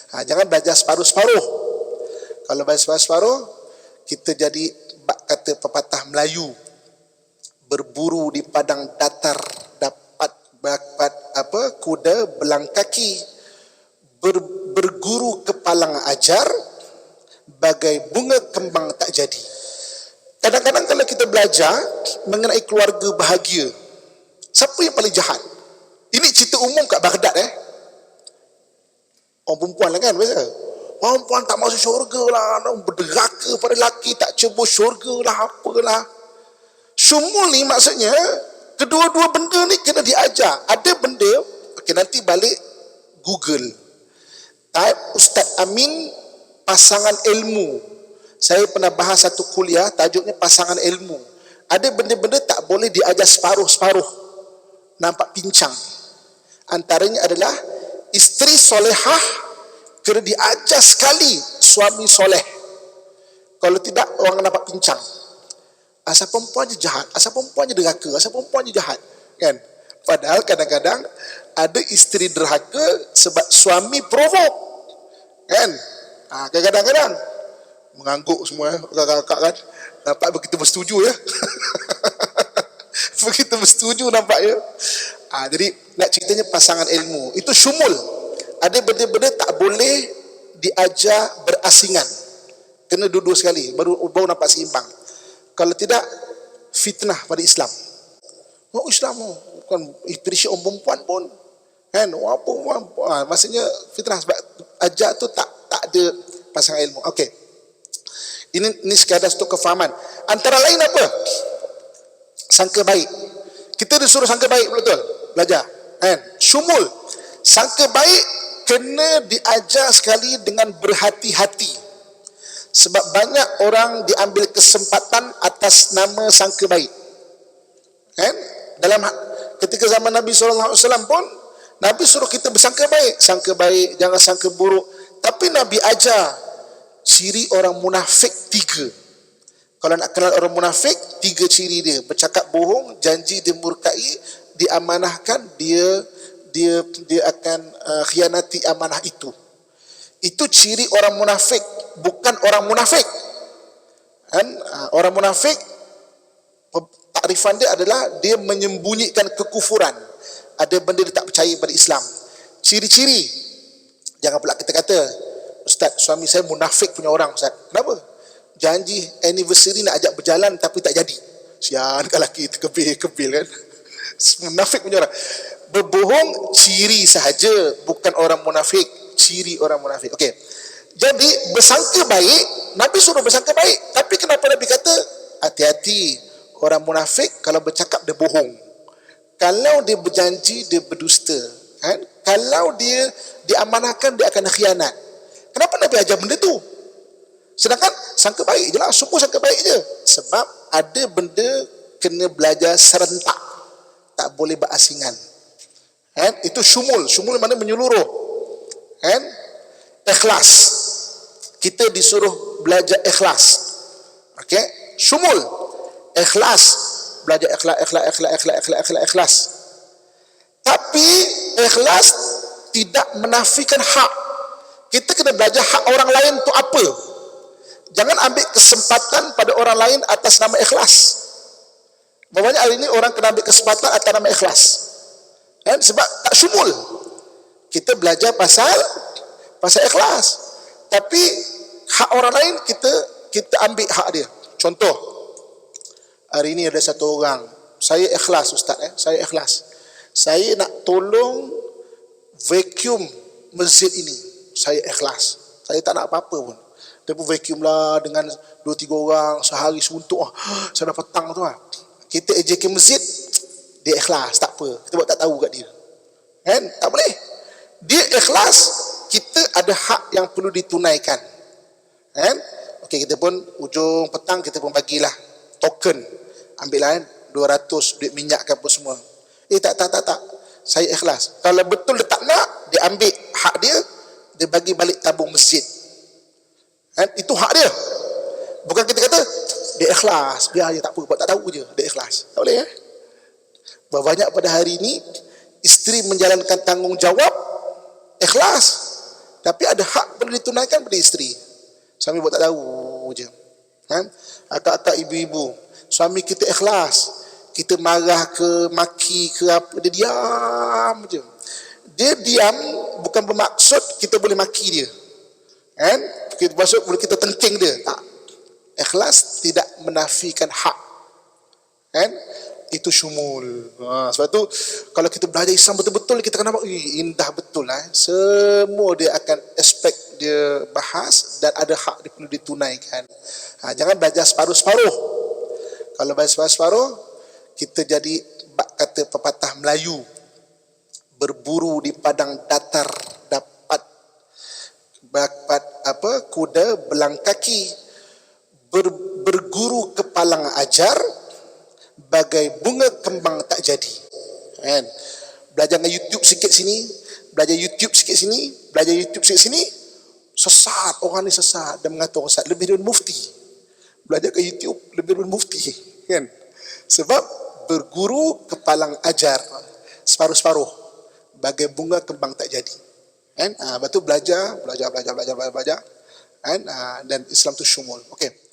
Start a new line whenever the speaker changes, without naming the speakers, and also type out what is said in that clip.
Jangan belajar separuh-separuh. Kalau belajar separuh-separuh, kita jadi kata pepatah Melayu, berburu di padang datar dapat kuda belang kaki, berguru kepalang ajar, bagai bunga kembang tak jadi. Kadang-kadang kalau kita belajar mengenai keluarga bahagia, siapa yang paling jahat? Ini cerita umum kat Baghdad. Orang perempuan lah kan biasa. Perempuan tak masuk syurga lah, berderaka pada lelaki, tak cebur syurga lah, apalah. Syumul ni maksudnya kedua-dua benda ni kena diajar. Ada benda, nanti balik Google, type Ustaz Amin pasangan ilmu. Saya pernah bahas satu kuliah tajuknya pasangan ilmu. Ada benda-benda tak boleh diajar separuh-separuh, nampak pincang. Antaranya adalah isteri solehah kena diajar sekali suami soleh. Kalau tidak, orang nampak pincang. Asal perempuan je jahat, asal perempuan je derhaka, asal perempuan je jahat, kan? Padahal kadang-kadang ada isteri derhaka sebab suami provok, kan? Kadang-kadang mengangguk semua kakak-kakak kan, nampak begitu bersetuju ya. Begitu bersetuju nampaknya. Jadi nak ceritanya pasangan ilmu itu syumul. Ada benda-benda tak boleh diajar berasingan, kena dua-dua sekali baru nampak seimbang. Kalau tidak, fitnah pada Islam. Islam bukan appreciate orang perempuan pun, kan? Maksudnya fitnah sebab ajar tu tak ada pasangan ilmu. Okey. Ini sekadar untuk kefahaman. Antara lain apa? Sangka baik. Kita disuruh sangka baik, betul? Belajar, kan? Syumul. Sangka baik kena diajar sekali dengan berhati-hati. Sebab banyak orang diambil kesempatan atas nama sangka baik. Kan? Dalam ketika zaman Nabi SAW pun, Nabi suruh kita bersangka baik. Sangka baik, jangan sangka buruk. Tapi Nabi ajar ciri orang munafik 3. Kalau nak kenal orang munafik, 3 ciri dia. Bercakap bohong, janji dia murkai, diamanahkan, dia akan khianati amanah itu. Itu ciri orang munafik, bukan orang munafik. Kan? Orang munafik, takrifan dia adalah dia menyembunyikan kekufuran. Ada benda dia tak percaya pada Islam. Ciri-ciri, jangan pula kita kata, Ustaz, suami saya munafik punya orang, Ustaz. Kenapa? Janji anniversary nak ajak berjalan tapi tak jadi. Sian kalau lelaki terkebil-kebil kan. Munafik punya orang. Berbohong ciri sahaja, bukan orang munafik. Ciri orang munafik. Okey. Jadi bersangka baik, Nabi suruh bersangka baik. Tapi kenapa Nabi kata hati-hati, orang munafik kalau bercakap dia bohong. Kalau dia berjanji dia berdusta, kan? Kalau dia diamanahkan dia akan khianat. Kenapa Nabi ajar benda tu? Sedangkan sangka baik je lah, semua sangka baik je. Sebab ada benda kena belajar serentak, tak boleh berasingan. Kan? Itu syumul. Syumul mana menyeluruh. Kan? Ikhlas. Kita disuruh belajar ikhlas. Okey? Syumul. Ikhlas. Belajar ikhlas. Tapi ikhlas tidak menafikan hak. Kita kena belajar hak orang lain tu apa. Jangan ambil kesempatan pada orang lain atas nama ikhlas. Banyak hari ini orang kena ambil kesempatan atas nama ikhlas. Kan? Sebab tak syumul. Kita belajar pasal ikhlas. Tapi hak orang lain kita ambil hak dia. Contoh, hari ini ada satu orang, saya ikhlas Ustaz, saya ikhlas. Saya nak tolong vacuum masjid ini. Saya ikhlas. Saya tak nak apa-apa pun. Dia pun vacuum lah dengan 2-3 orang sehari suntuk. Saya dah petang tu lah. Kita AJK masjid, dia ikhlas, tak apa. Kita buat tak tahu kat dia. Kan? Tak boleh. Dia ikhlas, kita ada hak yang perlu ditunaikan. Kan? Okey, kita pun ujung petang kita pun bagilah token. Ambil lah 200 duit minyak ke apa semua. Tak. Saya ikhlas. Kalau betul dia tak nak, dia ambil hak dia, dia bagi balik tabung masjid. Kan? Itu hak dia. Bukan kita kata dia ikhlas, biar dia tak apa, tak tahu je dia ikhlas. Tak boleh. Banyak pada hari ini isteri menjalankan tanggungjawab ikhlas, Tapi ada hak perlu ditunaikan pada isteri. Suami buat tak tahu je. Kan? Akak-akak, ibu-ibu, suami kita ikhlas, kita marah ke, maki ke apa, dia diam je. Dia diam bukan bermaksud kita boleh maki dia. Kan? Kita maksud boleh kita tengking dia. Tak. Ikhlas tidak menafikan hak. Kan? Itu syumul. Sebab tu kalau kita belajar Islam betul-betul, kita akan nampak indah betul lah. Semua dia akan aspek dia bahas dan ada hak dia perlu ditunaikan. Jangan belajar separuh-separuh. Kalau belajar separuh-separuh, kita jadi kata pepatah Melayu, berburu di padang datar dapat kuda belang kaki, berguru kepalang ajar, bagai bunga kembang tak jadi. Kan? Belajar dengan YouTube sikit sini, belajar YouTube sikit sini, belajar YouTube sikit sini, sesat, orang ni sesat dan mengatakan orang sesat lebih daripada mufti. Belajar ke YouTube lebih daripada mufti. Kan? Sebab berguru kepalang ajar, separuh-separuh, bagai bunga kembang tak jadi. Kan? Lepas tu belajar. Kan? Dan Islam tu syumul. Okey.